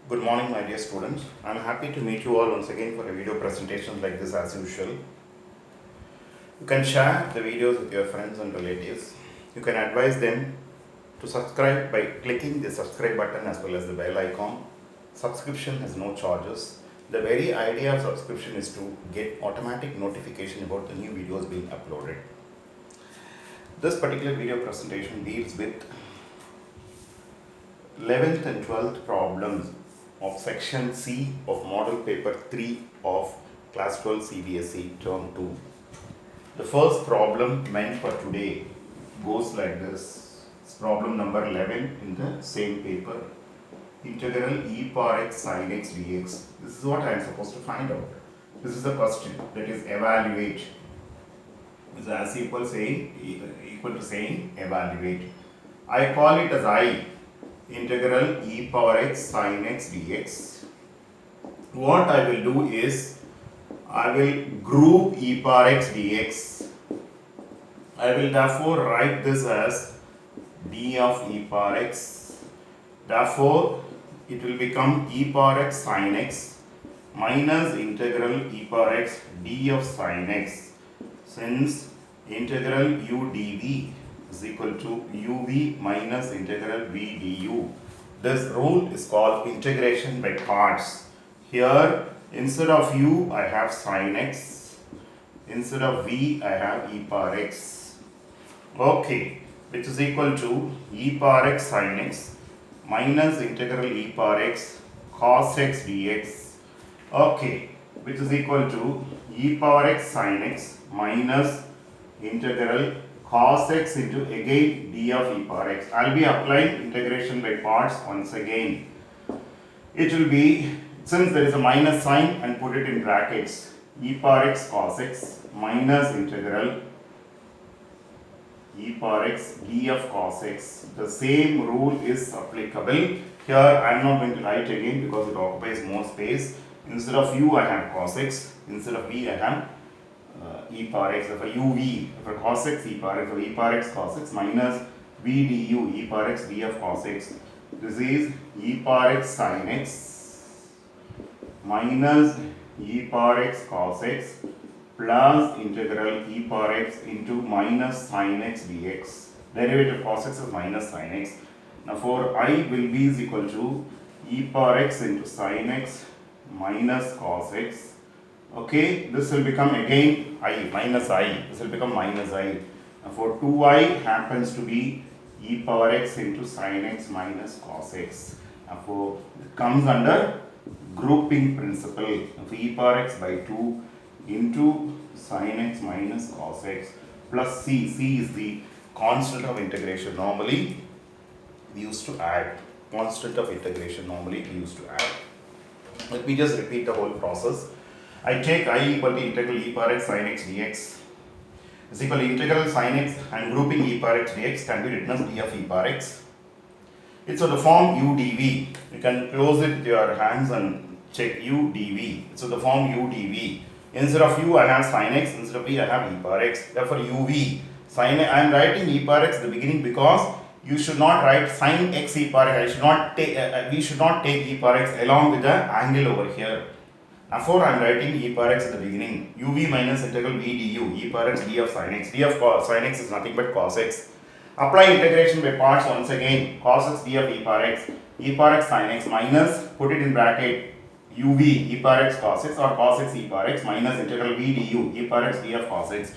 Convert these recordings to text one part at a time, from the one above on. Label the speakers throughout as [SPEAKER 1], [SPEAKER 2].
[SPEAKER 1] Good morning, my dear students. I am happy to meet you all once again for a video presentation like this as usual. You can share the videos with your friends and relatives. You can advise them to subscribe by clicking the subscribe button as well as the bell icon. Subscription has no charges. The very idea of subscription is to get automatic notification about the new videos being uploaded. This particular video presentation deals with 11th and 12th problems of section C of model paper 3 of class 12 CBSE term 2. The first problem meant for today goes like this. It's problem number 11 in the same paper. Integral e power x sin x dx. This is what I am supposed to find out. This is the question, that is evaluate. Is as equal to saying evaluate. I call it as I. Integral e power x sin x dx. What I will do is I will group e power x dx. I will therefore write this as d of e power x. Therefore, it will become e power x sin x minus integral e power x d of sin x. Since integral u dv is equal to uv minus integral v du. This rule is called integration by parts. Here, instead of u, I have sin x. Instead of v, I have e power x. Okay, which is equal to e power x sin x minus integral e power x cos x dx. Okay, which is equal to e power x sin x minus integral cos x into again d of e power x. I will be applying integration by parts once again. It will be, since there is a minus sign, and put it in brackets, e power x cos x minus integral e power x d of cos x. The same rule is applicable. Here I am not going to write again because it occupies more space. Instead of u I have cos x, instead of v I have e power x, for uv, for cos x e power x, for e power x cos x minus v du e power x d of cos x. This is e power x sin x minus e power x cos x plus integral e power x into minus sin x dx. Derivative of cos x is minus sin x. Now for I will be is equal to e power x into sin x minus cos x. Okay, this will become again I, minus I. This will become minus I. Now for 2I happens to be e power x into sin x minus cos x. Now it comes under grouping principle. For e power x by 2 into sin x minus cos x plus c. C is the constant of integration. Normally we used to add. Constant of integration normally we used to add. Let me just repeat the whole process. I take I equal to integral e power x sin x dx is equal to integral sin x, and grouping e power x dx can be written as d of e power x. It's of the form u dv. You can close it with your hands and check u dv. It's of the form u dv. Instead of u I have sin x, instead of v I have e power x. Therefore uv sin I am writing e power x at the beginning because you should not write sin x e power x. We should not take e power x along with the angle over here. Therefore, I am writing e power x at the beginning. uv minus integral v du e power x d of sin x. D of sin x is nothing but cos x. Apply integration by parts once again. Cos x d of e power x sin x minus, put it in bracket, uv e power x cos x or cos x e power x minus integral v du e power x d of cos x.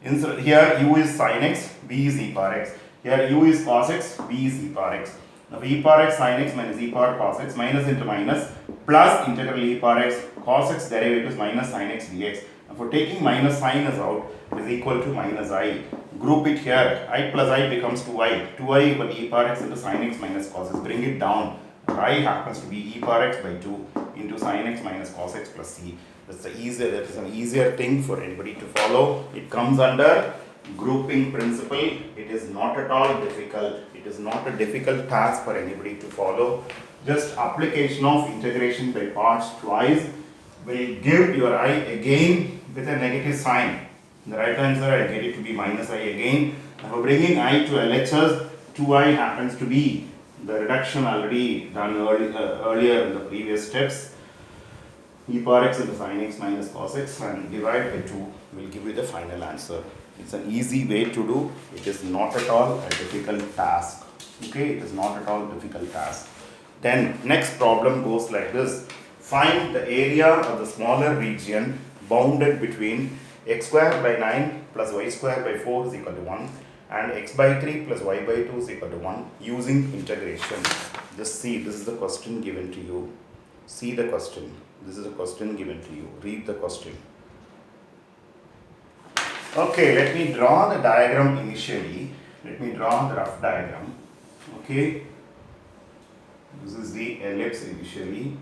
[SPEAKER 1] Here u is sin x, v is e power x. Here u is cos x, v is e power x. Now e power x sin x minus e power cos x minus into minus plus integral e power x cos x derivative is minus sin x dx. Now for taking minus sin is out, it is equal to minus I. Group it here. I plus I becomes 2i. 2i equal to e power x into sin x minus cos x. Bring it down. I happens to be e power x by 2 into sin x minus cos x plus c. That is an easier thing for anybody to follow. It comes under grouping principle. It is not at all difficult. It is not a difficult task for anybody to follow. Just application of integration by parts twice will give your I again with a negative sign. In the right answer I get it to be minus I again. Now for bringing I to LHS, 2I happens to be the reduction already done earlier in the previous steps. E power x into sin x minus cos x and divide by 2 will give you the final answer. It's an easy way to do. It is not at all a difficult task. Okay, it is not at all a difficult task. Then next problem goes like this. Find the area of the smaller region bounded between x square by 9 plus y square by 4 is equal to 1 and x by 3 plus y by 2 is equal to 1 using integration. Just see, this is the question given to you. See the question. This is a question given to you. Read the question. Okay, let me draw the diagram initially. Let me draw the rough diagram. Okay. This is the ellipse initially.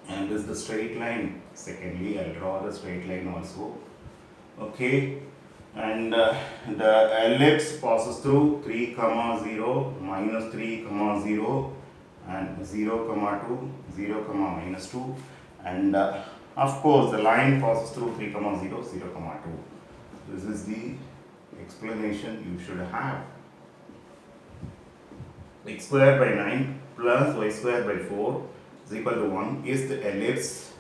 [SPEAKER 1] And this is the straight line. Secondly, I'll draw the straight line also. Okay. And the ellipse passes through 3, 0, minus 3, 0, and 0, 2, 0, minus 2. And of course, the line passes through 3, 0, 0, 2. This is the explanation you should have. X square by 9 plus y square by 4 is equal to 1 is the ellipse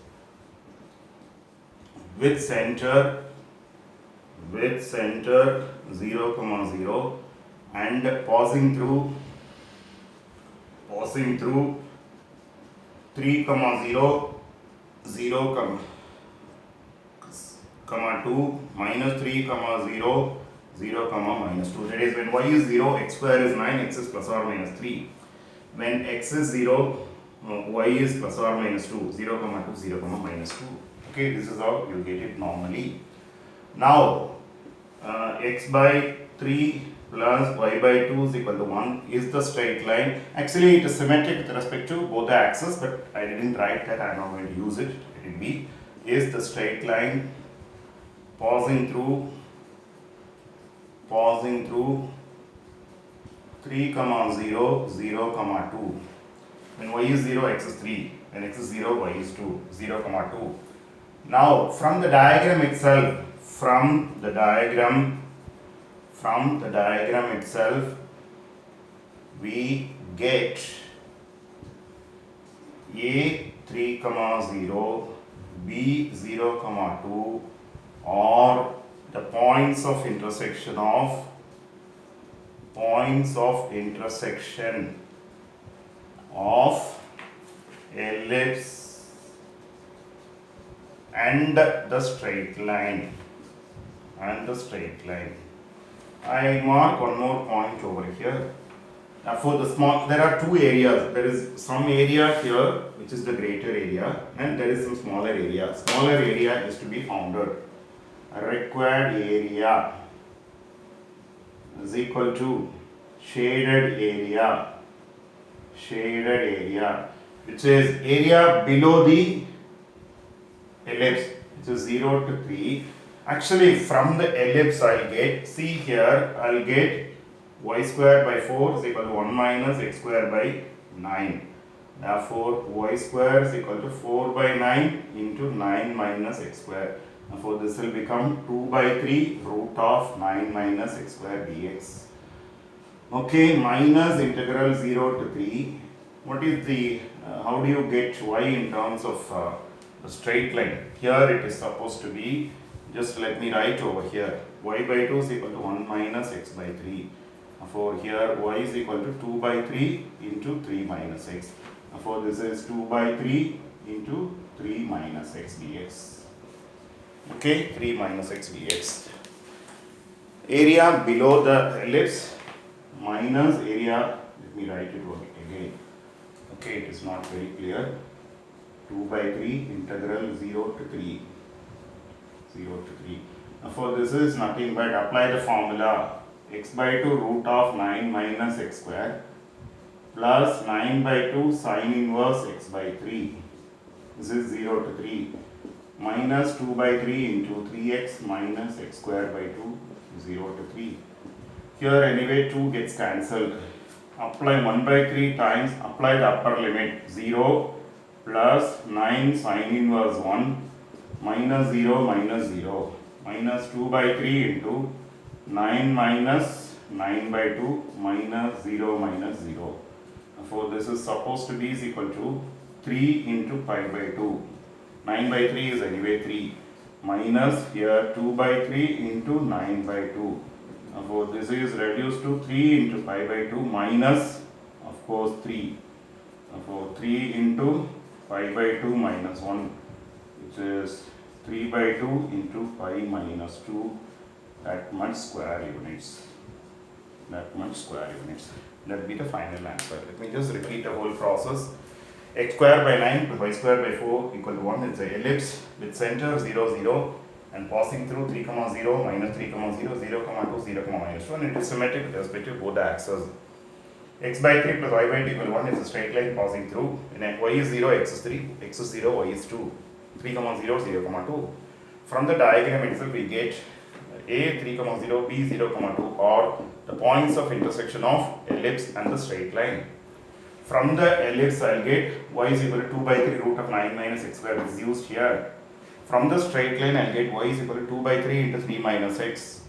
[SPEAKER 1] with center 0, 0 and passing through 3, 0, 0, 2, minus 3, 0, 0, minus 2. That is when y is 0, x square is 9, x is plus or minus 3. When x is 0, y is plus or minus 2, 0, 2, 0, minus 2. Okay, this is how you get it normally. Now, x by 3 plus y by 2 is equal to 1 is the straight line. Actually, it is symmetric with respect to both the axes, but I didn't write that. I am not going to use it. Let it be. Is the straight line passing through 3, 0, 0, 2. When y is 0, x is 3. When x is 0, y is 2. 0, 2. Now, from the diagram itself, we get A 3, 0, B 0, 2 or the points of intersection of ellipse and the straight line. I mark one more point over here. Now for the small, there are two areas. There is some area here which is the greater area and there is some smaller area. Smaller area is to be founded. Required area is equal to shaded area, which is area below the ellipse, which is 0 to 3. Actually, from the ellipse I'll get, see here, I'll get y square by 4 is equal to 1 minus x square by 9. Therefore, y square is equal to 4 by 9 into 9 minus x square. Therefore, this will become 2 by 3 root of 9 minus x square dx. Okay, minus integral 0 to 3. What is the, how do you get y in terms of a straight line? Here it is supposed to be, just let me write over here, y by 2 is equal to 1 minus x by 3. Therefore, here y is equal to 2 by 3 into 3 minus x. Therefore, this is 2 by 3 into 3 minus x dx. Okay, 3 minus x dx. Area below the ellipse minus area, let me write it again. Okay, it is not very clear. 2 by 3 integral 0 to 3. Therefore, this is nothing but apply the formula x by 2 root of 9 minus x square plus 9 by 2 sine inverse x by 3. This is 0 to 3 minus 2 by 3 into 3x minus x square by 2, 0 to 3. Here anyway 2 gets cancelled. Apply 1 by 3 times, apply the upper limit 0 plus 9 sine inverse 1 minus 0 minus 2 by 3 into 9 minus 9 by 2 minus 0 minus 0. Therefore, this is supposed to be is equal to 3 into pi by 2. 9 by 3 is anyway 3. Minus here 2 by 3 into 9 by 2. Therefore, this is reduced to 3 into pi by 2 minus, of course, 3. Therefore, 3 into pi by 2 minus 1, which is 3 by 2 into pi minus 2, that much square units. That much square units. That will be the final answer. Let me just repeat the whole process. X square by 9 plus y square by 4 equal to 1 is the ellipse with center 0, 0 and passing through 3, 0, minus 3, 0, 0, 2, 0, minus 1. It is symmetric with respect to both the axes. X by 3 plus y by 2 equal to 1 is a straight line passing through. When y is 0, x is 3, x is 0, y is 2. 3, 0, 0, 2. From the diagram itself, we get A 3, 0, B 0, 2 are the points of intersection of ellipse and the straight line. From the ellipse, I will get y is equal to 2 by 3 root of 9 minus x square is used here. From the straight line, I will get y is equal to 2 by 3 into 3 minus x.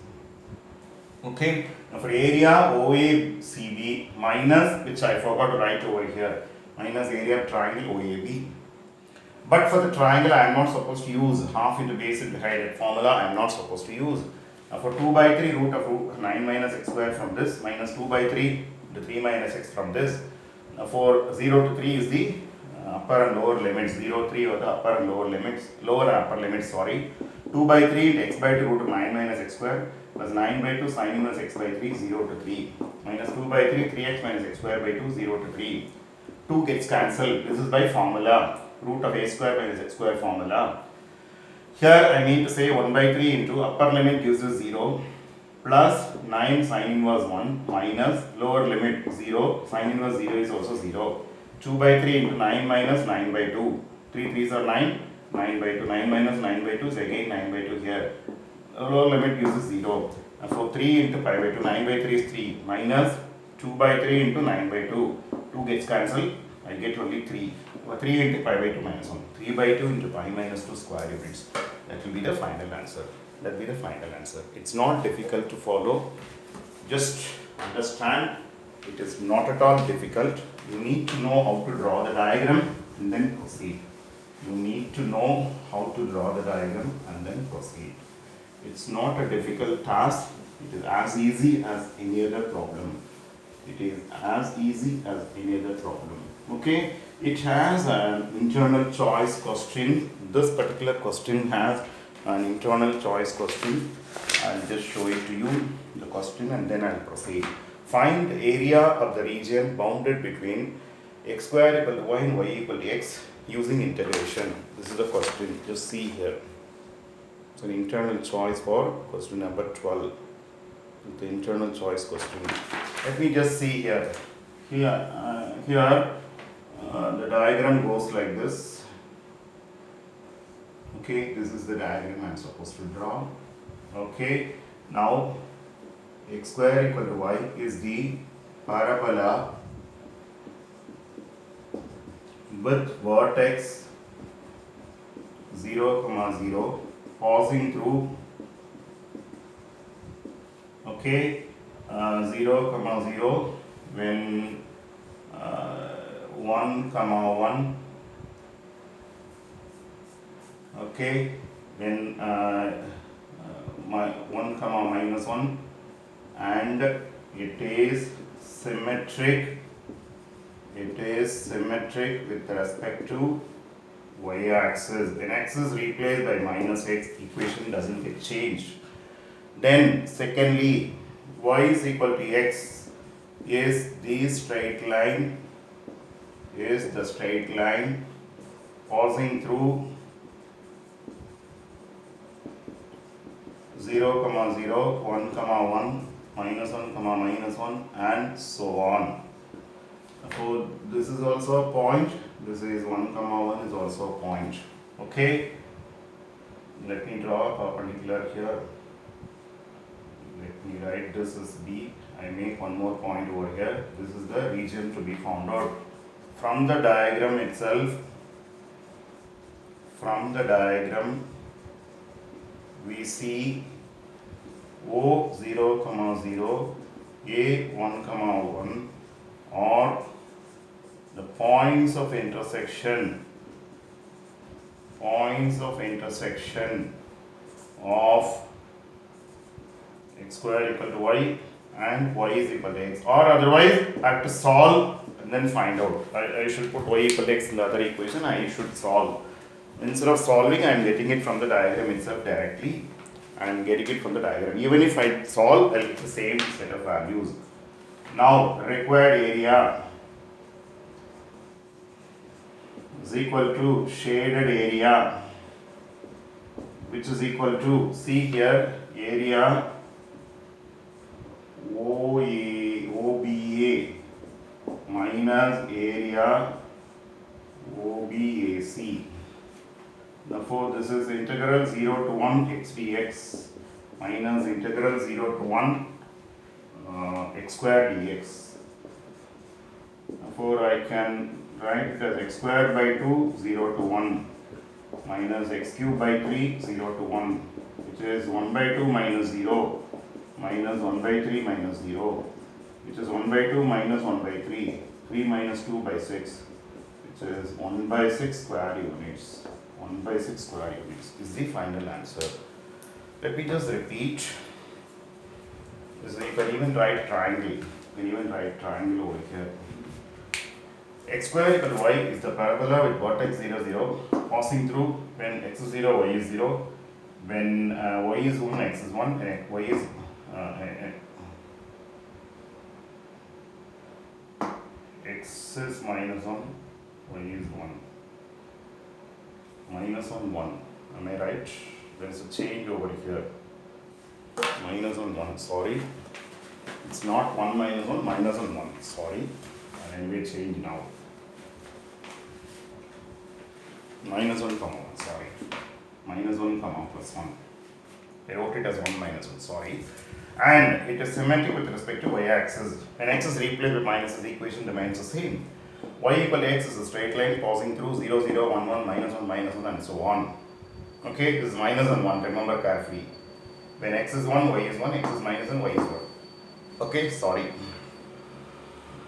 [SPEAKER 1] Okay. Now for area OACB minus, which I forgot to write over here, minus area of triangle OAB. But for the triangle, I am not supposed to use half into base into height formula. I am not supposed to use. Now for 2 by 3 root of 9 minus x square from this minus 2 by 3 into 3 minus x from this. Now for 0 to 3 is the upper and lower limits. 0, 3 are the upper and lower limits. Lower and upper limits, sorry. 2 by 3 into x by 2 root of 9 minus x square plus 9 by 2 sin inverse x by 3 0 to 3 minus 2 by 3 3x minus x square by 2 0 to 3. 2 gets cancelled. This is by formula. Root of a square minus x square formula. Here I mean to say 1 by 3 into upper limit gives us 0 plus 9 sin inverse 1 minus lower limit 0, sin inverse 0 is also 0. 2 by 3 into 9 minus 9 by 2. 3 3s are 9, 9 by 2. 9 minus 9 by 2 is again 9 by 2 here. Lower limit gives us 0. So 3 into pi by 2, 9 by 3 is 3 minus 2 by 3 into 9 by 2. 2 gets cancelled. I get only 3. 3 into pi by 2 minus 1. 3 by 2 into pi minus 2 square units. That will be the final answer. That will be the final answer. It's not difficult to follow. Just understand. It is not at all difficult. You need to know how to draw the diagram and then proceed. You need to know how to draw the diagram and then proceed. It's not a difficult task. It is as easy as any other problem. It is as easy as any other problem. Okay, it has an internal choice question. This particular question has an internal choice question. I'll just show it to you, the question, and then I'll proceed. Find the area of the region bounded between x square equal to y and y equal to x using integration. This is the question. Just see here. It's an internal choice for question number 12. The internal choice question. Let me just see here. Here, the diagram goes like this. Okay, this is the diagram I am supposed to draw. Okay, now x square equal to y is the parabola with vertex 0, 0 passing through, okay, 0, 0 when 1, 1, okay, when 1, minus 1, and it is symmetric. It is symmetric with respect to y axis. When x is replaced by minus x, equation doesn't get changed. Then secondly, y is equal to x is the straight line, passing through 0, 0, 1, 1, minus 1, minus 1, and so on. So this is also a point. This is 1, 1 is also a point. Okay. Let me draw a perpendicular here. Let me write this as B. I make one more point over here. This is the region to be found out. From the diagram itself, we see O 0, 0, A 1, 1 or the points of intersection of x square equal to y and y is equal to x, or otherwise I have to solve and then find out. I should put y equal to x in the other equation, I should solve. Instead of solving, I am getting it from the diagram itself directly. I am getting it from the diagram. Even if I solve, I will get the same set of values. Now, required area is equal to shaded area, which is equal to, see here, area OBA minus area OBAC. Therefore, this is integral 0 to 1 x dx minus integral 0 to 1 x square dx. Therefore, I can write it as x squared by 2 0 to 1 minus x cubed by 3 0 to 1, which is 1 by 2 minus 0 minus 1 by 3 minus 0, which is 1 by 2 minus 1 by 3, 3 minus 2 by 6, which is 1 by 6 square units. 1 by 6 square units is the final answer. Let me just repeat. You can even write triangle. Over here. X square equal to y is the parabola with vertex 0, 0, passing through when x is 0, y is 0, when y is 1, x is 1, and y is x is minus 1, y is 1. Minus 1. Am I right? There is a change over here. Minus 1, sorry. It's not 1 minus 1, minus 1, sorry. Anyway, change now. Minus 1, comma 1, sorry. Minus 1, comma plus 1. I wrote it as 1 minus 1, sorry. And it is symmetric with respect to y-axis. When x is replaced with minus, the equation remains the same. Y equal to x is a straight line passing through 0, 0, 1, 1, minus 1, minus 1, and so on. Okay, this is minus and 1, remember carefully. When x is 1, y is 1, x is minus and y is 1. Okay, sorry.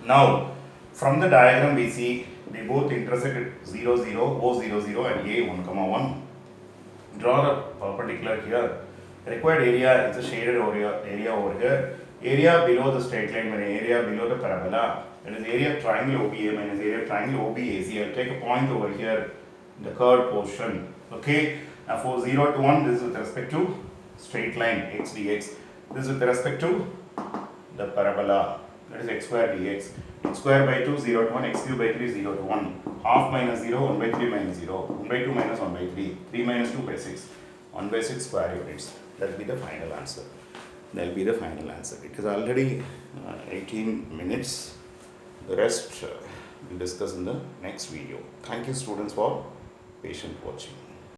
[SPEAKER 1] Now, from the diagram we see they both intersect at 0, 0, O 0, 0 and A 1, 1. Draw a perpendicular here. Required area is a shaded area over here. Area below the straight line and area below the parabola. That is area of triangle OBA minus area of triangle OBAC. I will take a point over here in the curved portion. Okay. Now for 0 to 1, this is with respect to straight line x dx. This is with respect to the parabola. That is x square dx. X square by 2, 0 to 1, x cube by 3, 0 to 1. Half minus 0, 1 by 3 minus 0. 1 by 2 minus 1 by 3. 3 minus 2 by 6. 1 by 6 square units. That will be the final answer. That will be the final answer. It is already 18 minutes. The rest we'll discuss in the next video. Thank you students for patient watching.